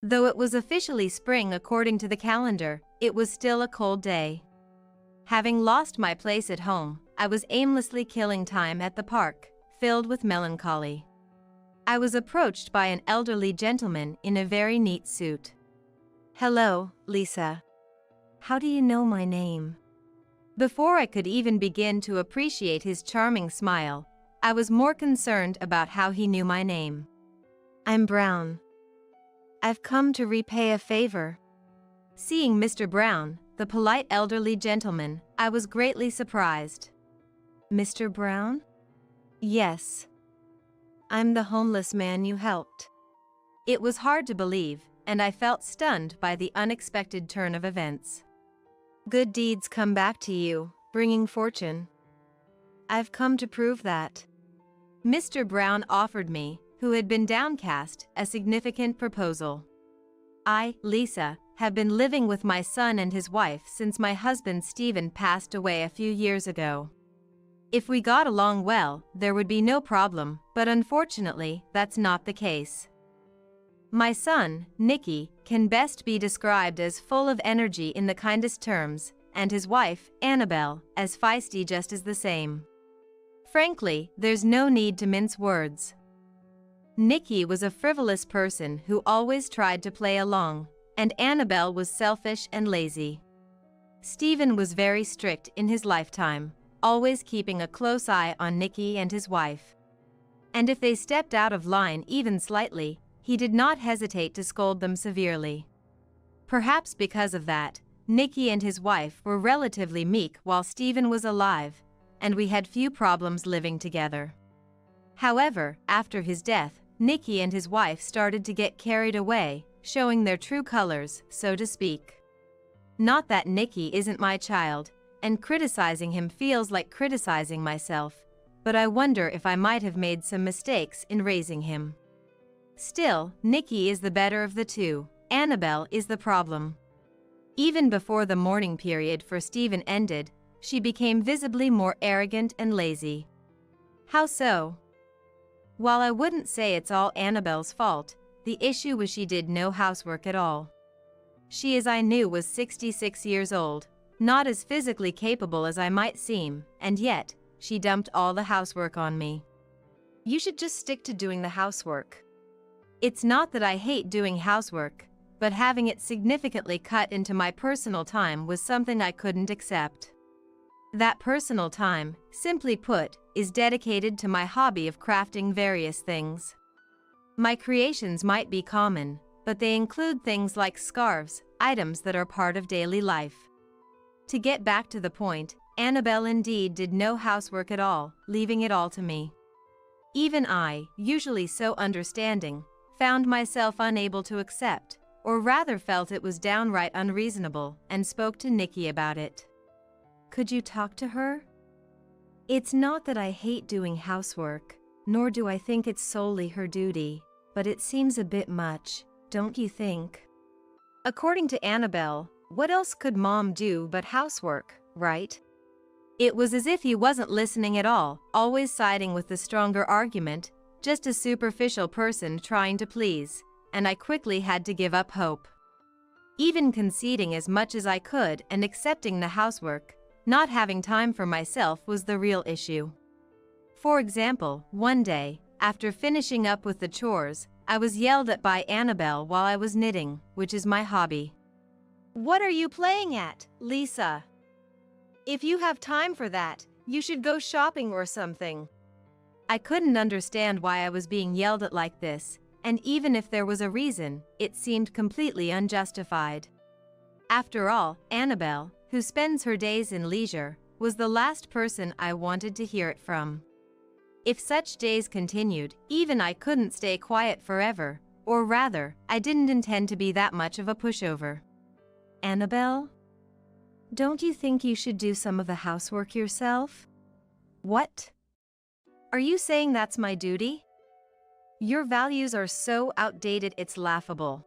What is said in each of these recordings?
Though it was officially spring according to the calendar, it was still a cold day. Having lost my place at home, I was aimlessly killing time at the park, filled with melancholy. I was approached by an elderly gentleman in a very neat suit. "Hello, Lisa. How do you know my name?" Before I could even begin to appreciate his charming smile, I was more concerned about how he knew my name. "I'm Brown. I've come to repay a favor." Seeing Mr. Brown, the polite elderly gentleman, I was greatly surprised. "Mr. Brown?" "Yes. I'm the homeless man you helped." It was hard to believe, and I felt stunned by the unexpected turn of events. "Good deeds come back to you, bringing fortune. I've come to prove that." Mr. Brown offered me, who had been downcast, a significant proposal. "I, Lisa, have been living with my son and his wife since my husband Stephen passed away a few years ago. If we got along well, there would be no problem, but unfortunately, that's not the case. My son, Nicky, can best be described as full of energy in the kindest terms, and his wife, Annabelle, as feisty just as the same. Frankly, there's no need to mince words. Nicky was a frivolous person who always tried to play along, and Annabelle was selfish and lazy. Stephen was very strict in his lifetime, always keeping a close eye on Nicky and his wife. And if they stepped out of line even slightly, he did not hesitate to scold them severely. Perhaps because of that, Nicky and his wife were relatively meek while Stephen was alive, and we had few problems living together. However, after his death, Nicky and his wife started to get carried away, showing their true colors, so to speak. Not that Nicky isn't my child, and criticizing him feels like criticizing myself, but I wonder if I might have made some mistakes in raising him. Still, Nicky is the better of the two. Annabelle is the problem. Even before the mourning period for Stephen ended, she became visibly more arrogant and lazy. How so? While I wouldn't say it's all Annabelle's fault, the issue was she did no housework at all. She, as I knew, was 66 years old, not as physically capable as I might seem, and yet, she dumped all the housework on me. "You should just stick to doing the housework." It's not that I hate doing housework, but having it significantly cut into my personal time was something I couldn't accept. That personal time, simply put, is dedicated to my hobby of crafting various things. My creations might be common, but they include things like scarves, items that are part of daily life. To get back to the point, Annabelle indeed did no housework at all, leaving it all to me. Even I, usually so understanding, found myself unable to accept, or rather felt it was downright unreasonable, and spoke to Nicky about it. "Could you talk to her? It's not that I hate doing housework, nor do I think it's solely her duty, but it seems a bit much, don't you think?" According to Annabelle, what else could Mom do but housework, right? It was as if he wasn't listening at all, always siding with the stronger argument, just a superficial person trying to please, and I quickly had to give up hope. Even conceding as much as I could and accepting the housework, not having time for myself was the real issue. For example, one day, after finishing up with the chores, I was yelled at by Annabelle while I was knitting, which is my hobby. "What are you playing at, Lisa? If you have time for that, you should go shopping or something." I couldn't understand why I was being yelled at like this, and even if there was a reason, it seemed completely unjustified. After all, Annabelle, who spends her days in leisure, was the last person I wanted to hear it from. If such days continued, even I couldn't stay quiet forever, or rather, I didn't intend to be that much of a pushover. "Annabelle? Don't you think you should do some of the housework yourself?" "What? Are you saying that's my duty? Your values are so outdated it's laughable."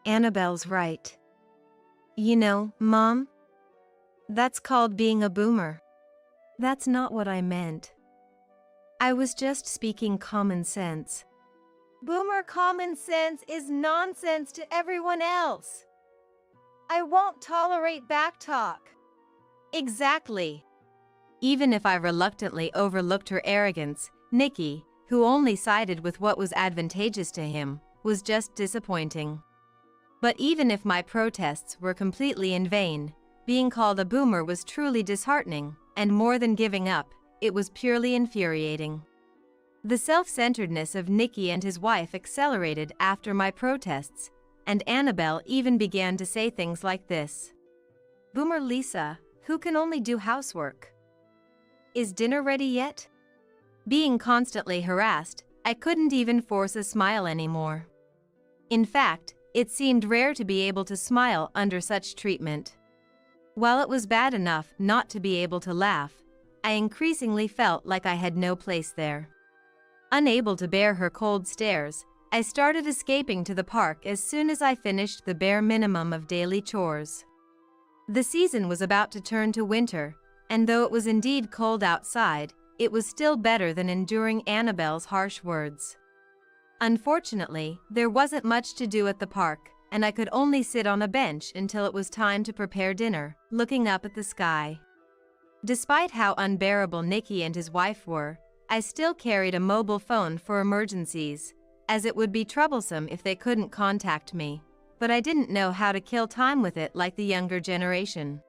Annabelle's right. "You know, Mom, that's called being a boomer." "That's not what I meant. I was just speaking common sense. Boomer common sense is nonsense to everyone else. I won't tolerate backtalk. Exactly. Even if I reluctantly overlooked her arrogance, Nikki, who only sided with what was advantageous to him, was just disappointing. But even if my protests were completely in vain, being called a boomer was truly disheartening, and more than giving up, it was purely infuriating. The self-centeredness of Nikki and his wife accelerated after my protests, and Annabelle even began to say things like this. Boomer Lisa, who can only do housework. Is dinner ready yet? Being constantly harassed, I couldn't even force a smile anymore. In fact, it seemed rare to be able to smile under such treatment. While it was bad enough not to be able to laugh, I increasingly felt like I had no place there. Unable to bear her cold stares, I started escaping to the park as soon as I finished the bare minimum of daily chores. The season was about to turn to winter, and though it was indeed cold outside, it was still better than enduring Annabelle's harsh words. Unfortunately, there wasn't much to do at the park, and I could only sit on a bench until it was time to prepare dinner, looking up at the sky. Despite how unbearable Nikki and his wife were, I still carried a mobile phone for emergencies, as it would be troublesome if they couldn't contact me, but I didn't know how to kill time with it like the younger generation.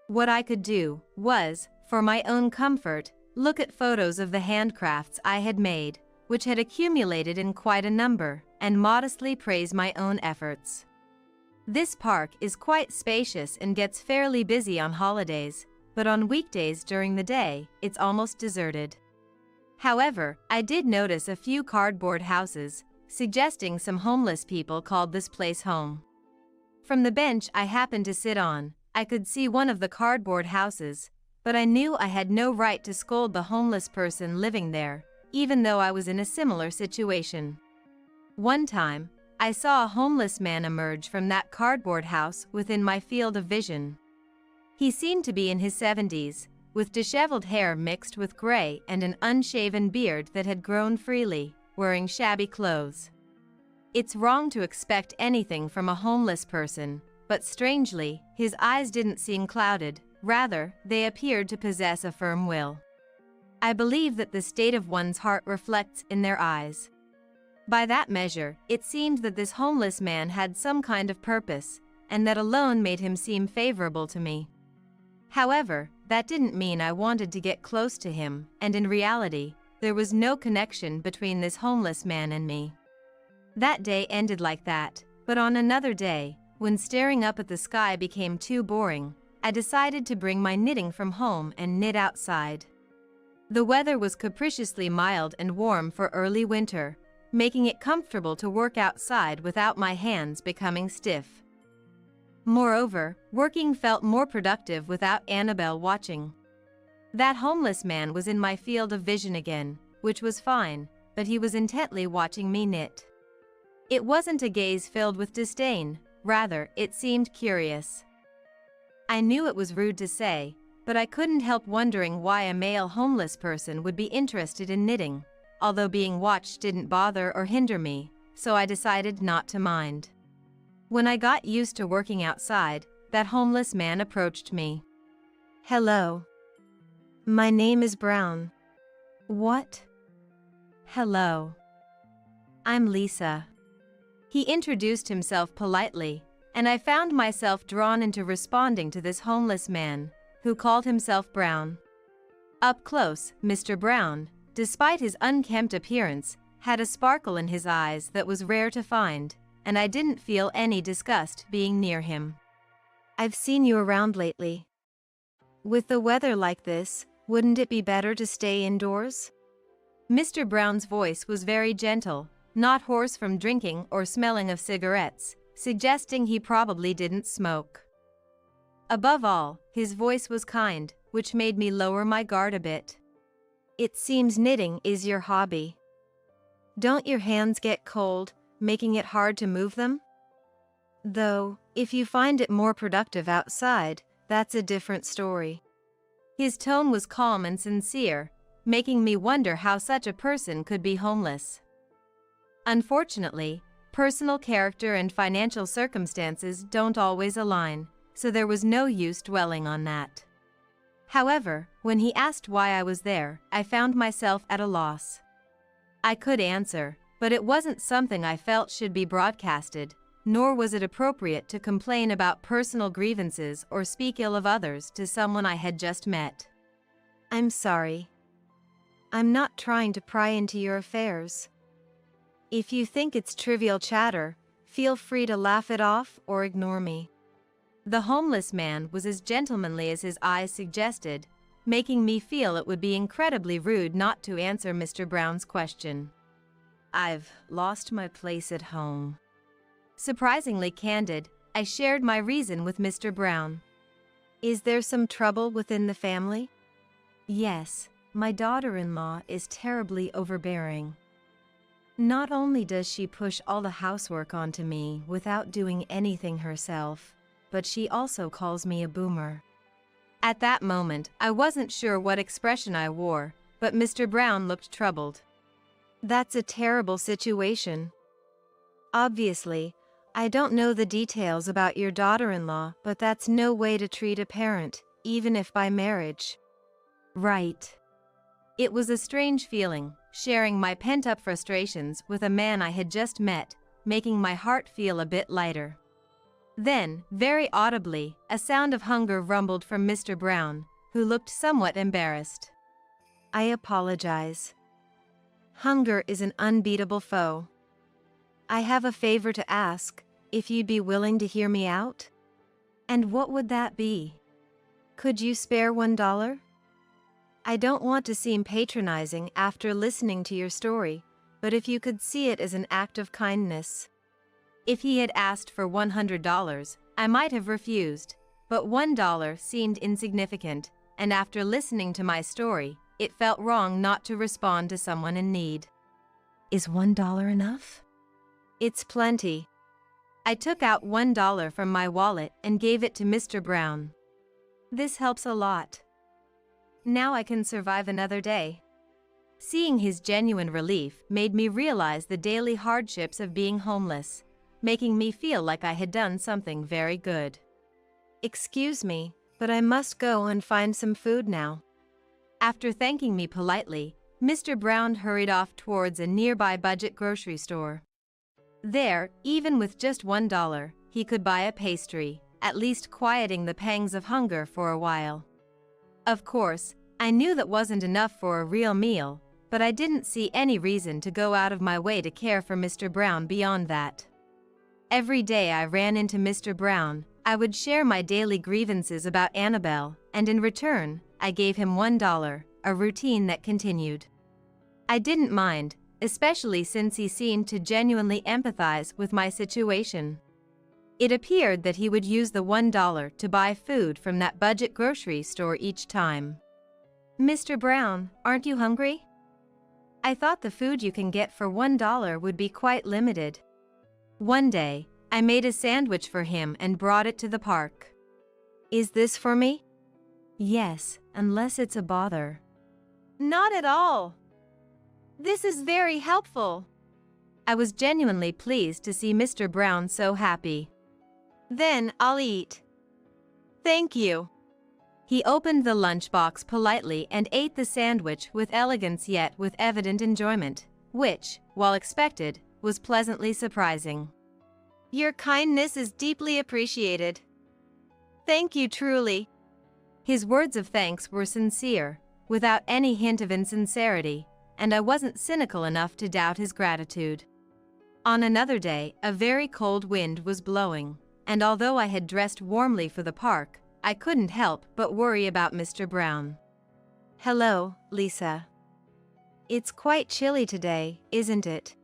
What I could do was, for my own comfort, look at photos of the handcrafts I had made, which had accumulated in quite a number, and modestly praise my own efforts. This park is quite spacious and gets fairly busy on holidays, but on weekdays during the day, it's almost deserted. However, I did notice a few cardboard houses, suggesting some homeless people called this place home. From the bench I happened to sit on, I could see one of the cardboard houses, but I knew I had no right to scold the homeless person living there, even though I was in a similar situation. One time, I saw a homeless man emerge from that cardboard house within my field of vision. He seemed to be in his 70s, with disheveled hair mixed with gray and an unshaven beard that had grown freely, wearing shabby clothes. It's wrong to expect anything from a homeless person, but strangely, his eyes didn't seem clouded, rather, they appeared to possess a firm will. I believe that the state of one's heart reflects in their eyes. By that measure, it seemed that this homeless man had some kind of purpose, and that alone made him seem favorable to me. However, that didn't mean I wanted to get close to him, and in reality, there was no connection between this homeless man and me. That day ended like that, but on another day, when staring up at the sky became too boring, I decided to bring my knitting from home and knit outside. The weather was capriciously mild and warm for early winter, making it comfortable to work outside without my hands becoming stiff. Moreover, working felt more productive without Annabelle watching. That homeless man was in my field of vision again, which was fine, but he was intently watching me knit. It wasn't a gaze filled with disdain, rather, it seemed curious. I knew it was rude to say, but I couldn't help wondering why a male homeless person would be interested in knitting, although being watched didn't bother or hinder me, so I decided not to mind. When I got used to working outside, that homeless man approached me. Hello. My name is Brown. What? Hello. I'm Lisa. He introduced himself politely, and I found myself drawn into responding to this homeless man, who called himself Brown. Up close, Mr. Brown, despite his unkempt appearance, had a sparkle in his eyes that was rare to find, and I didn't feel any disgust being near him. I've seen you around lately. With the weather like this, wouldn't it be better to stay indoors? Mr. Brown's voice was very gentle, not hoarse from drinking or smelling of cigarettes, suggesting he probably didn't smoke. Above all, his voice was kind, which made me lower my guard a bit. It seems knitting is your hobby. Don't your hands get cold, making it hard to move them? Though, if you find it more productive outside, that's a different story. His tone was calm and sincere, making me wonder how such a person could be homeless. Unfortunately, personal character and financial circumstances don't always align, so there was no use dwelling on that. However, when he asked why I was there, I found myself at a loss. I could answer, but it wasn't something I felt should be broadcasted, nor was it appropriate to complain about personal grievances or speak ill of others to someone I had just met. I'm sorry. I'm not trying to pry into your affairs. If you think it's trivial chatter, feel free to laugh it off or ignore me. The homeless man was as gentlemanly as his eyes suggested, making me feel it would be incredibly rude not to answer Mr. Brown's question. I've lost my place at home. Surprisingly candid, I shared my reason with Mr. Brown. Is there some trouble within the family? Yes, my daughter-in-law is terribly overbearing. Not only does she push all the housework onto me without doing anything herself, but she also calls me a boomer. At that moment, I wasn't sure what expression I wore, but Mr. Brown looked troubled. That's a terrible situation. Obviously, I don't know the details about your daughter-in-law, but that's no way to treat a parent, even if by marriage. Right. It was a strange feeling, sharing my pent-up frustrations with a man I had just met, making my heart feel a bit lighter. Then, very audibly, a sound of hunger rumbled from Mr. Brown, who looked somewhat embarrassed. I apologize. Hunger is an unbeatable foe. I have a favor to ask, if you'd be willing to hear me out? And what would that be? Could you spare $1? I don't want to seem patronizing after listening to your story, but if you could see it as an act of kindness. If he had asked for $100, I might have refused, but $1 seemed insignificant, and after listening to my story, it felt wrong not to respond to someone in need. Is $1 enough? It's plenty. I took out $1 from my wallet and gave it to Mr. Brown. This helps a lot. Now I can survive another day. Seeing his genuine relief made me realize the daily hardships of being homeless, making me feel like I had done something very good. Excuse me, but I must go and find some food now. After thanking me politely, Mr. Brown hurried off towards a nearby budget grocery store. There, even with just $1, he could buy a pastry, at least quieting the pangs of hunger for a while. Of course, I knew that wasn't enough for a real meal, but I didn't see any reason to go out of my way to care for Mr. Brown beyond that. Every day I ran into Mr. Brown, I would share my daily grievances about Annabelle, and in return, I gave him $1, a routine that continued. I didn't mind, especially since he seemed to genuinely empathize with my situation. It appeared that he would use the $1 to buy food from that budget grocery store each time. Mr. Brown, aren't you hungry? I thought the food you can get for $1 would be quite limited. One day, I made a sandwich for him and brought it to the park. Is this for me? Yes, unless it's a bother. Not at all. This is very helpful. I was genuinely pleased to see Mr. Brown so happy. Then I'll eat. Thank you. He opened the lunchbox politely and ate the sandwich with elegance yet with evident enjoyment, which, while expected, was pleasantly surprising. Your kindness is deeply appreciated. Thank you truly. His words of thanks were sincere, without any hint of insincerity, and I wasn't cynical enough to doubt his gratitude. On another day, a very cold wind was blowing, and although I had dressed warmly for the park, I couldn't help but worry about Mr. Brown. Hello, Lisa. It's quite chilly today, isn't it?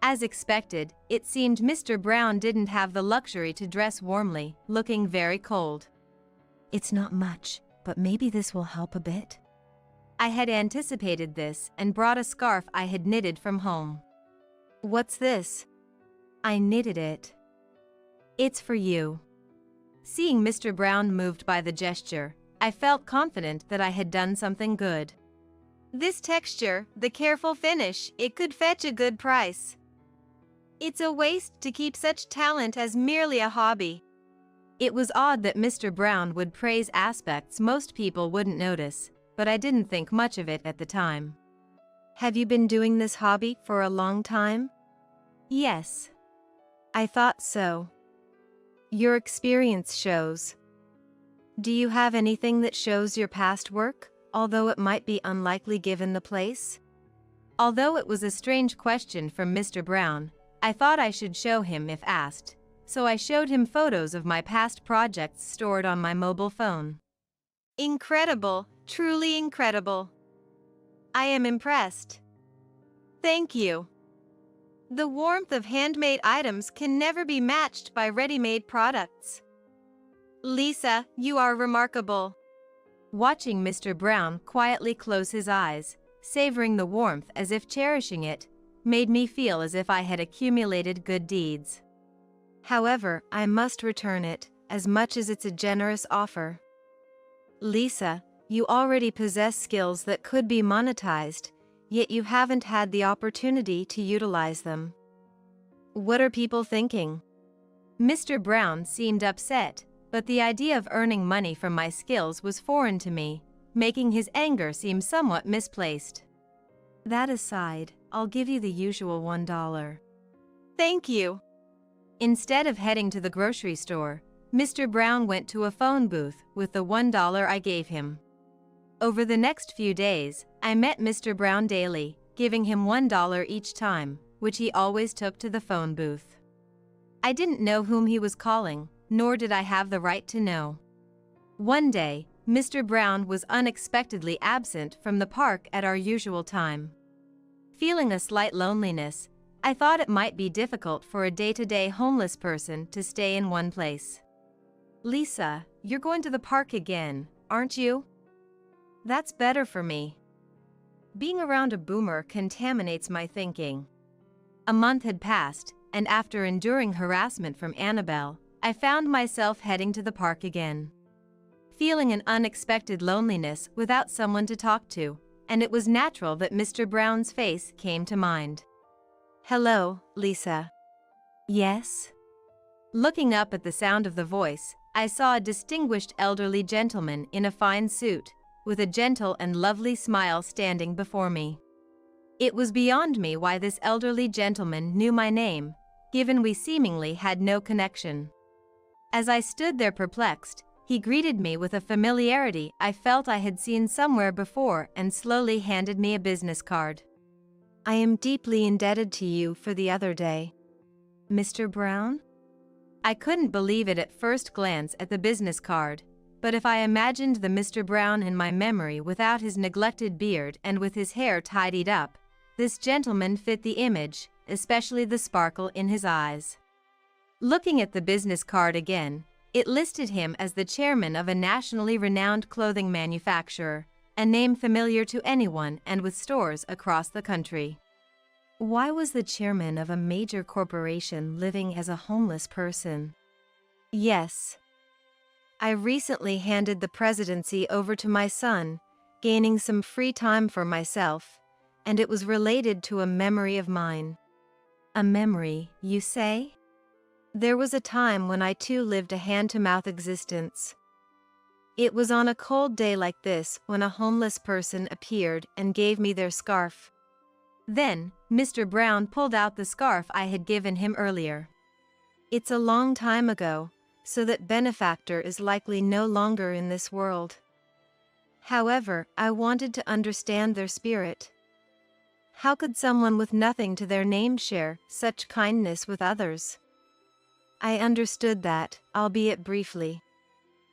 As expected, it seemed Mr. Brown didn't have the luxury to dress warmly, looking very cold. It's not much, but maybe this will help a bit. I had anticipated this and brought a scarf I had knitted from home. What's this? I knitted it. It's for you. Seeing Mr. Brown moved by the gesture, I felt confident that I had done something good. This texture, the careful finish, it could fetch a good price. It's a waste to keep such talent as merely a hobby. It was odd that Mr. Brown would praise aspects most people wouldn't notice, but I didn't think much of it at the time. Have you been doing this hobby for a long time? Yes. I thought so. Your experience shows. Do you have anything that shows your past work, although it might be unlikely given the place? Although it was a strange question from Mr. Brown, I thought I should show him if asked, so I showed him photos of my past projects stored on my mobile phone. Incredible, truly incredible. I am impressed. Thank you. The warmth of handmade items can never be matched by ready-made products. Lisa, you are remarkable. Watching Mr. Brown quietly close his eyes, savoring the warmth as if cherishing it, made me feel as if I had accumulated good deeds. However, I must return it, as much as it's a generous offer. Lisa, you already possess skills that could be monetized, yet you haven't had the opportunity to utilize them. What are people thinking? Mr. Brown seemed upset, but the idea of earning money from my skills was foreign to me, making his anger seem somewhat misplaced. That aside, I'll give you the usual $1. Thank you. Instead of heading to the grocery store, Mr. Brown went to a phone booth with the $1 I gave him. Over the next few days, I met Mr. Brown daily, giving him $1 each time, which he always took to the phone booth. I didn't know whom he was calling, nor did I have the right to know. One day, Mr. Brown was unexpectedly absent from the park at our usual time. Feeling a slight loneliness, I thought it might be difficult for a day-to-day homeless person to stay in one place. Lisa, you're going to the park again, aren't you? That's better for me. Being around a boomer contaminates my thinking. A month had passed, and after enduring harassment from Annabelle, I found myself heading to the park again. Feeling an unexpected loneliness without someone to talk to, and it was natural that Mr. Brown's face came to mind. Hello, Lisa. Yes? Looking up at the sound of the voice, I saw a distinguished elderly gentleman in a fine suit, with a gentle and lovely smile standing before me. It was beyond me why this elderly gentleman knew my name, given we seemingly had no connection. As I stood there perplexed, he greeted me with a familiarity I felt I had seen somewhere before and slowly handed me a business card. I am deeply indebted to you for the other day. Mr. Brown? I couldn't believe it at first glance at the business card, but if I imagined the Mr. Brown in my memory without his neglected beard and with his hair tidied up, this gentleman fit the image, especially the sparkle in his eyes. Looking at the business card again, it listed him as the chairman of a nationally renowned clothing manufacturer, a name familiar to anyone and with stores across the country. Why was the chairman of a major corporation living as a homeless person? Yes. I recently handed the presidency over to my son, gaining some free time for myself, and it was related to a memory of mine. A memory, you say? There was a time when I too lived a hand-to-mouth existence. It was on a cold day like this when a homeless person appeared and gave me their scarf. Then, Mr. Brown pulled out the scarf I had given him earlier. It's a long time ago, so that benefactor is likely no longer in this world. However, I wanted to understand their spirit. How could someone with nothing to their name share such kindness with others? I understood that, albeit briefly.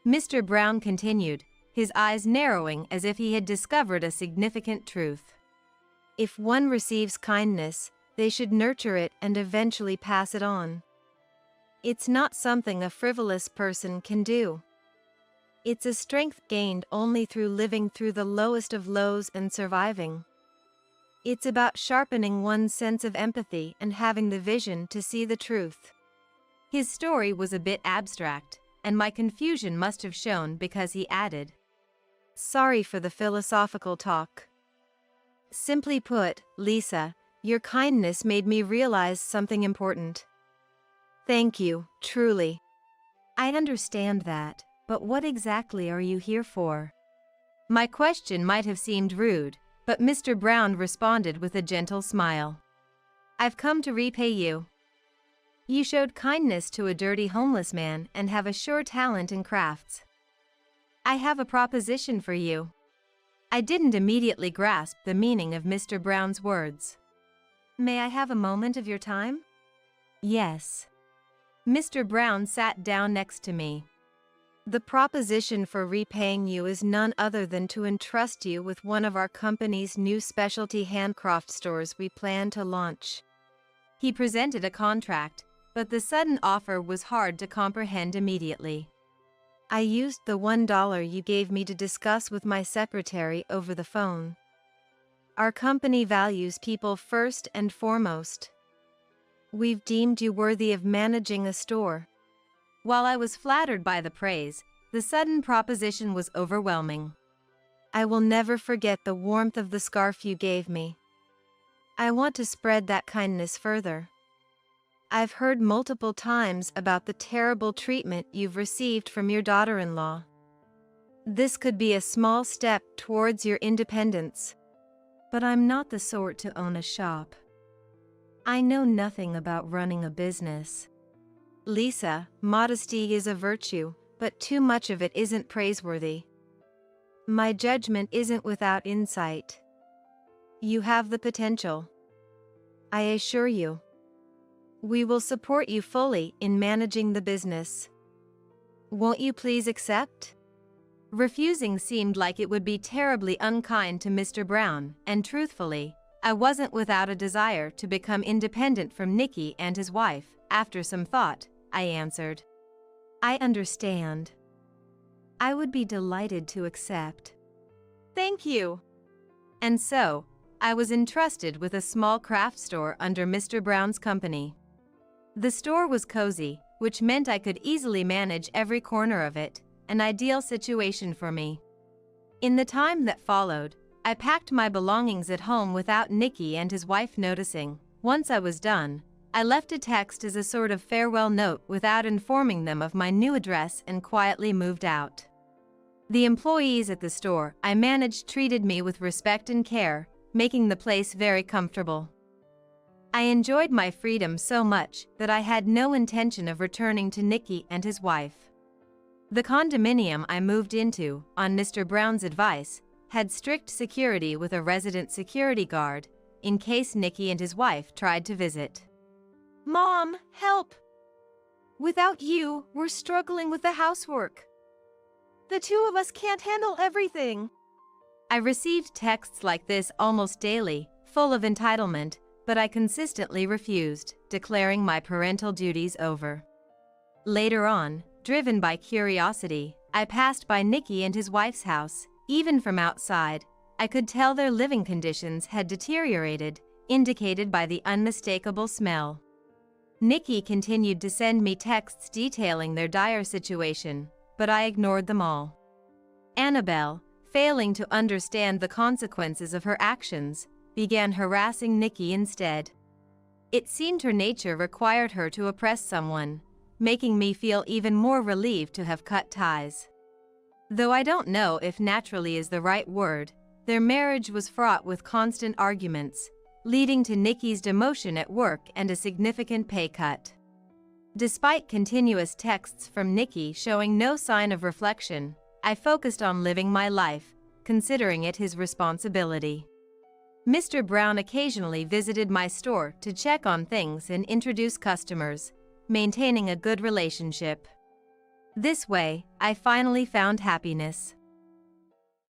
Mr. Brown continued, his eyes narrowing as if he had discovered a significant truth. If one receives kindness, they should nurture it and eventually pass it on. It's not something a frivolous person can do. It's a strength gained only through living through the lowest of lows and surviving. It's about sharpening one's sense of empathy and having the vision to see the truth. His story was a bit abstract, and my confusion must have shown because he added, Sorry for the philosophical talk. Simply put, Lisa, Your kindness made me realize something important. Thank you, truly. I understand that, but what exactly are you here for? My question might have seemed rude, but Mr. Brown responded with a gentle smile. I've come to repay you. You showed kindness to a dirty homeless man and have a sure talent in crafts. I have a proposition for you. I didn't immediately grasp the meaning of Mr. Brown's words. May I have a moment of your time? Yes. Mr. Brown sat down next to me. The proposition for repaying you is none other than to entrust you with one of our company's new specialty handcraft stores we plan to launch. He presented a contract, but the sudden offer was hard to comprehend immediately. I used the $1 you gave me to discuss with my secretary over the phone. Our company values people first and foremost. We've deemed you worthy of managing a store. While I was flattered by the praise, the sudden proposition was overwhelming. I will never forget the warmth of the scarf you gave me. I want to spread that kindness further. I've heard multiple times about the terrible treatment you've received from your daughter-in-law. This could be a small step towards your independence. But I'm not the sort to own a shop. I know nothing about running a business. Lisa, modesty is a virtue, but too much of it isn't praiseworthy. My judgment isn't without insight. You have the potential. I assure you. We will support you fully in managing the business. Won't you please accept? Refusing seemed like it would be terribly unkind to Mr. Brown, and truthfully, I wasn't without a desire to become independent from Nicky and his wife. After some thought, I answered. I understand. I would be delighted to accept. Thank you. And so, I was entrusted with a small craft store under Mr. Brown's company. The store was cozy, which meant I could easily manage every corner of it, an ideal situation for me. In the time that followed, I packed my belongings at home without Nicky and his wife noticing. Once I was done, I left a text as a sort of farewell note without informing them of my new address and quietly moved out. The employees at the store I managed treated me with respect and care, making the place very comfortable. I enjoyed my freedom so much that I had no intention of returning to Nicky and his wife. The condominium I moved into, on Mr. Brown's advice, had strict security with a resident security guard, in case Nicky and his wife tried to visit. Mom, help! Without you, we're struggling with the housework. The two of us can't handle everything. I received texts like this almost daily, full of entitlement, but I consistently refused, declaring my parental duties over. Later on, driven by curiosity, I passed by Nicky and his wife's house. Even from outside, I could tell their living conditions had deteriorated, indicated by the unmistakable smell. Nicky continued to send me texts detailing their dire situation, but I ignored them all. Annabelle, failing to understand the consequences of her actions, began harassing Nicky instead. It seemed her nature required her to oppress someone, making me feel even more relieved to have cut ties. Though I don't know if naturally is the right word, their marriage was fraught with constant arguments, leading to Nicky's demotion at work and a significant pay cut. Despite continuous texts from Nicky showing no sign of reflection, I focused on living my life, considering it his responsibility. Mr. Brown occasionally visited my store to check on things and introduce customers, maintaining a good relationship. This way, I finally found happiness.